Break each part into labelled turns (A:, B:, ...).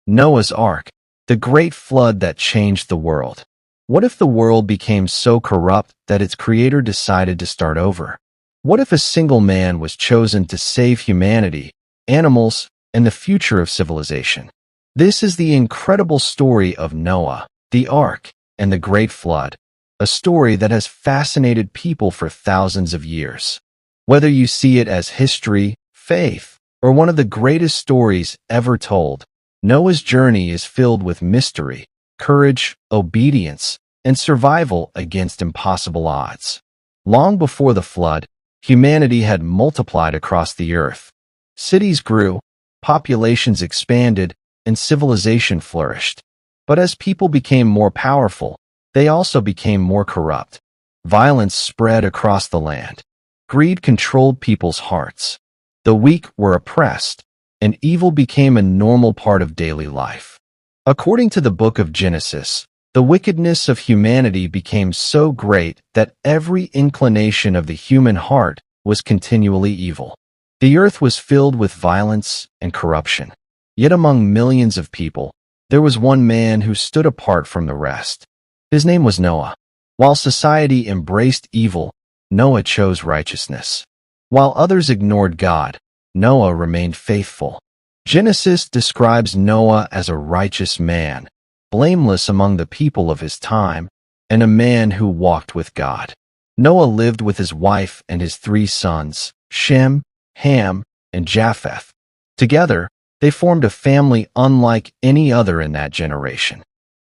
A: Noah's Ark, the great flood that changed the world. What if the world became so corrupt that its creator decided to start over? What if a single man was chosen to save humanity, animals, and the future of civilization? This is the incredible story of Noah, the Ark, and the Great Flood, a story that has fascinated people for thousands of years. Whether you see it as history, faith, or one of the greatest stories ever told, Noah's journey is filled with mystery, courage, obedience, and survival against impossible odds. Long before the flood, humanity had multiplied across the earth. Cities grew, populations expanded, and civilization flourished. But as people became more powerful, they also became more corrupt. Violence spread across the land. Greed controlled people's hearts. The weak were oppressed, and evil became a normal part of daily life. According to the book of Genesis, the wickedness of humanity became so great that every inclination of the human heart was continually evil. The earth was filled with violence and corruption. Yet among millions of people, there was one man who stood apart from the rest. His name was Noah. While society embraced evil, Noah chose righteousness. While others ignored God, Noah remained faithful. Genesis describes Noah as a righteous man, blameless among the people of his time, and a man who walked with God. Noah lived with his wife and his 3 sons, Shem, Ham, and Japheth. Together, they formed a family unlike any other in that generation.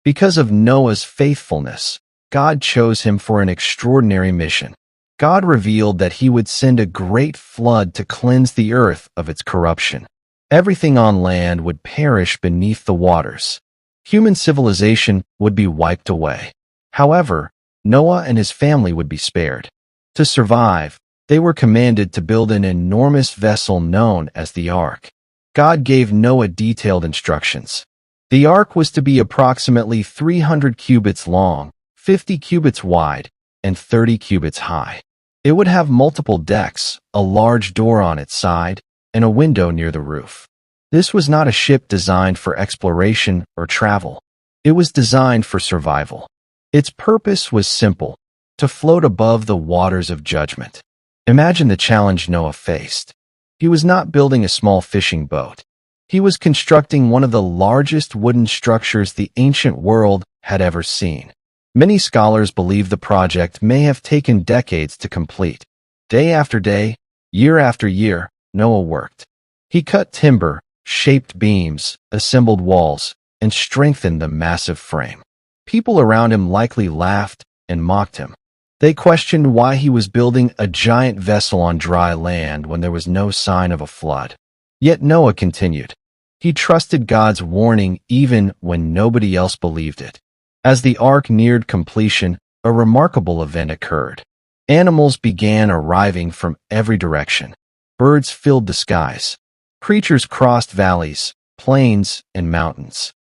A: Because of Noah's faithfulness, God chose him for an extraordinary mission. God revealed that he would send a great flood to cleanse the earth of its corruption. Everything on land would perish beneath the waters. Human civilization would be wiped away. However, Noah and his family would be spared. To survive, they were commanded to build an enormous vessel known as the Ark. God gave Noah detailed instructions. The ark was to be approximately 300 cubits long, 50 cubits wide, and 30 cubits high. It would have multiple decks, a large door on its side, and a window near the roof. This was not a ship designed for exploration or travel. It was designed for survival. Its purpose was simple: to float above the waters of judgment. Imagine the challenge Noah faced. He was not building a small fishing boat. He was constructing one of the largest wooden structures the ancient world had ever seen. Many scholars believe the project may have taken decades to complete. Day after day, year after year, Noah worked. He cut timber, shaped beams, assembled walls, and strengthened the massive frame. People around him likely laughed and mocked him. They questioned why he was building a giant vessel on dry land when there was no sign of a flood. Yet Noah continued. He trusted God's warning even when nobody else believed it. As the ark neared completion, a remarkable event occurred. Animals began arriving from every direction. Birds filled the skies. Creatures crossed valleys, plains, and mountains.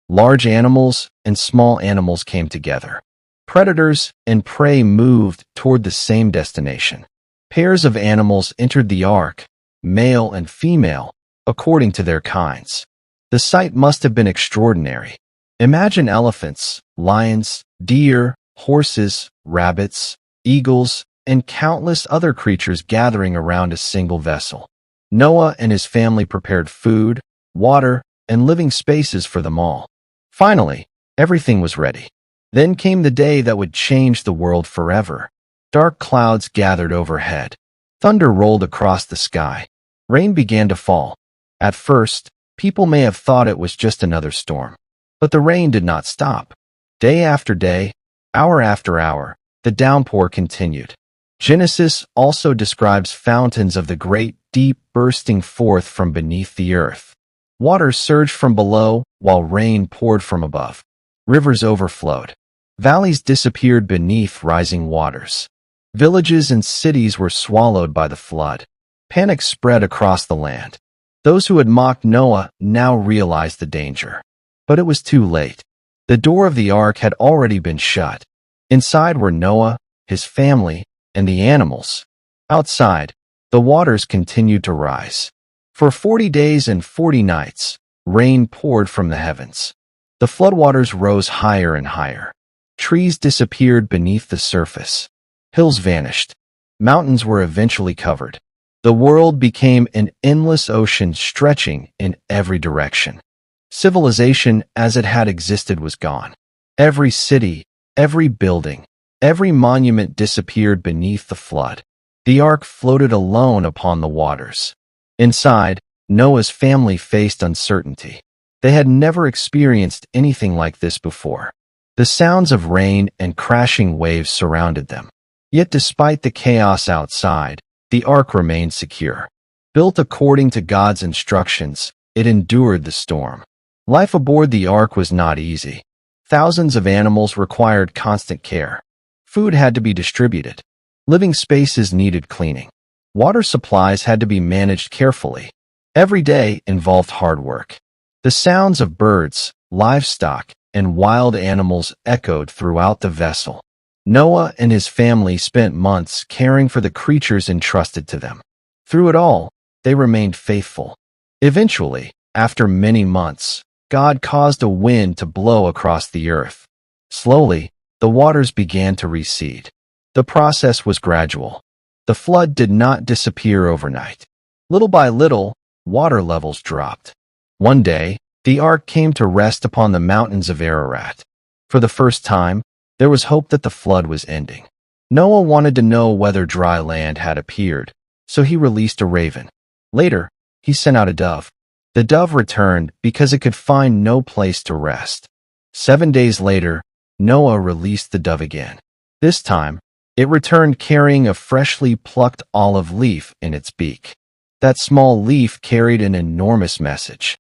A: Large animals and small animals came together. Predators and prey moved toward the same destination. Pairs of animals entered the ark, male and female, according to their kinds. The sight must have been extraordinary. Imagine elephants, lions, deer, horses, rabbits, eagles, and countless other creatures gathering around a single vessel. Noah and his family prepared food, water, and living spaces for them all. Finally, everything was ready. Then came the day that would change the world forever. Dark clouds gathered overhead. Thunder rolled across the sky. Rain began to fall. At first, people may have thought it was just another storm. But the rain did not stop. Day after day, hour after hour, the downpour continued. Genesis also describes fountains of the great deep bursting forth from beneath the earth. Water surged from below while rain poured from above. Rivers overflowed. Valleys disappeared beneath rising waters. Villages and cities were swallowed by the flood. Panic spread across the land. Those who had mocked Noah now realized the danger. But it was too late. The door of the ark had already been shut. Inside were Noah, his family, and the animals. Outside, the waters continued to rise. For 40 days and 40 nights, rain poured from the heavens. The floodwaters rose higher and higher. Trees disappeared beneath the surface. Hills vanished. Mountains were eventually covered. The world became an endless ocean stretching in every direction. Civilization as it had existed was gone. Every city, every building, every monument disappeared beneath the flood. The ark floated alone upon the waters. Inside, Noah's family faced uncertainty. They had never experienced anything like this before. The sounds of rain and crashing waves surrounded them. Yet despite the chaos outside, the ark remained secure. Built according to God's instructions, it endured the storm. Life aboard the ark was not easy. Thousands of animals required constant care. Food had to be distributed. Living spaces needed cleaning. Water supplies had to be managed carefully. Every day involved hard work. The sounds of birds, livestock, and wild animals echoed throughout the vessel. Noah and his family spent months caring for the creatures entrusted to them. Through it all, they remained faithful. Eventually, after many months, God caused a wind to blow across the earth. Slowly, the waters began to recede. The process was gradual. The flood did not disappear overnight. Little by little, water levels dropped. One day, the ark came to rest upon the mountains of Ararat. For the first time, there was hope that the flood was ending. Noah wanted to know whether dry land had appeared, so he released a raven. Later, he sent out a dove. The dove returned because it could find no place to rest. 7 days later, Noah released the dove again. This time, it returned carrying a freshly plucked olive leaf in its beak. That small leaf carried an enormous message.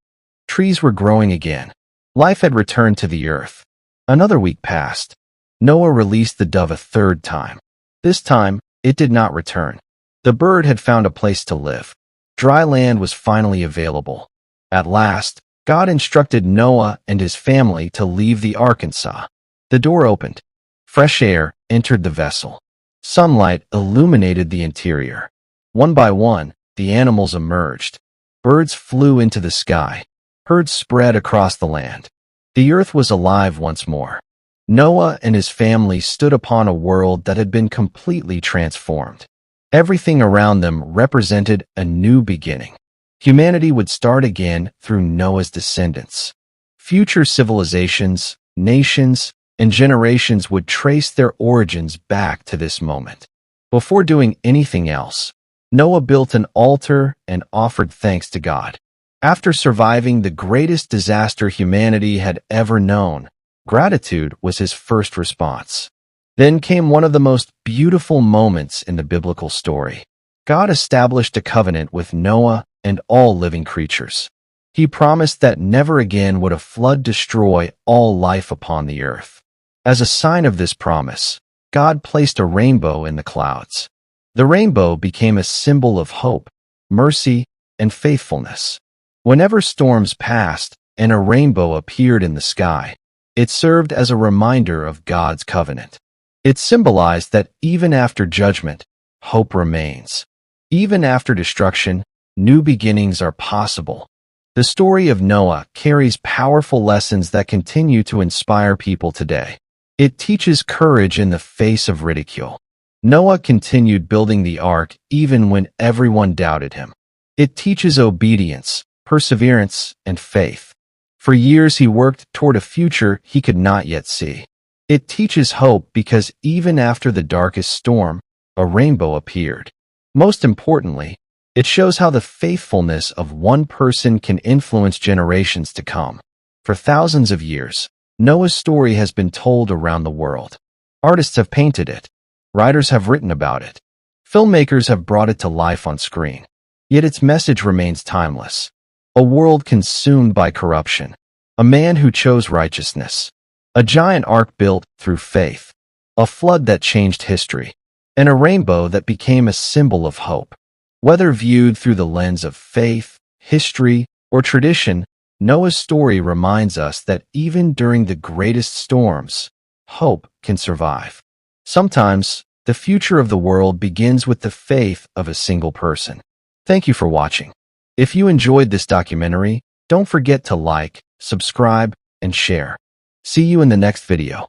A: Trees were growing again. Life had returned to the earth. Another week passed. Noah released the dove a third time. This time, it did not return. The bird had found a place to live. Dry land was finally available. At last, God instructed Noah and his family to leave the Arkansas. The door opened. Fresh air entered the vessel. Sunlight illuminated the interior. One by one, the animals emerged. Birds flew into the sky. Herds spread across the land. The earth was alive once more. Noah and his family stood upon a world that had been completely transformed. Everything around them represented a new beginning. Humanity would start again through Noah's descendants. Future civilizations, nations, and generations would trace their origins back to this moment. Before doing anything else, Noah built an altar and offered thanks to God. After surviving the greatest disaster humanity had ever known, gratitude was his first response. Then came one of the most beautiful moments in the biblical story. God established a covenant with Noah and all living creatures. He promised that never again would a flood destroy all life upon the earth. As a sign of this promise, God placed a rainbow in the clouds. The rainbow became a symbol of hope, mercy, and faithfulness. Whenever storms passed and a rainbow appeared in the sky, it served as a reminder of God's covenant. It symbolized that even after judgment, hope remains. Even after destruction, new beginnings are possible. The story of Noah carries powerful lessons that continue to inspire people today. It teaches courage in the face of ridicule. Noah continued building the ark even when everyone doubted him. It teaches obedience, perseverance, and faith. For years he worked toward a future he could not yet see. It teaches hope because even after the darkest storm, a rainbow appeared. Most importantly, it shows how the faithfulness of one person can influence generations to come. For thousands of years, Noah's story has been told around the world. Artists have painted it. Writers have written about it. Filmmakers have brought it to life on screen. Yet its message remains timeless. A world consumed by corruption. A man who chose righteousness. A giant ark built through faith. A flood that changed history. And a rainbow that became a symbol of hope. Whether viewed through the lens of faith, history, or tradition, Noah's story reminds us that even during the greatest storms, hope can survive. Sometimes, the future of the world begins with the faith of a single person. Thank you for watching. If you enjoyed this documentary, Don't forget to like, subscribe, and share. See you in the next video.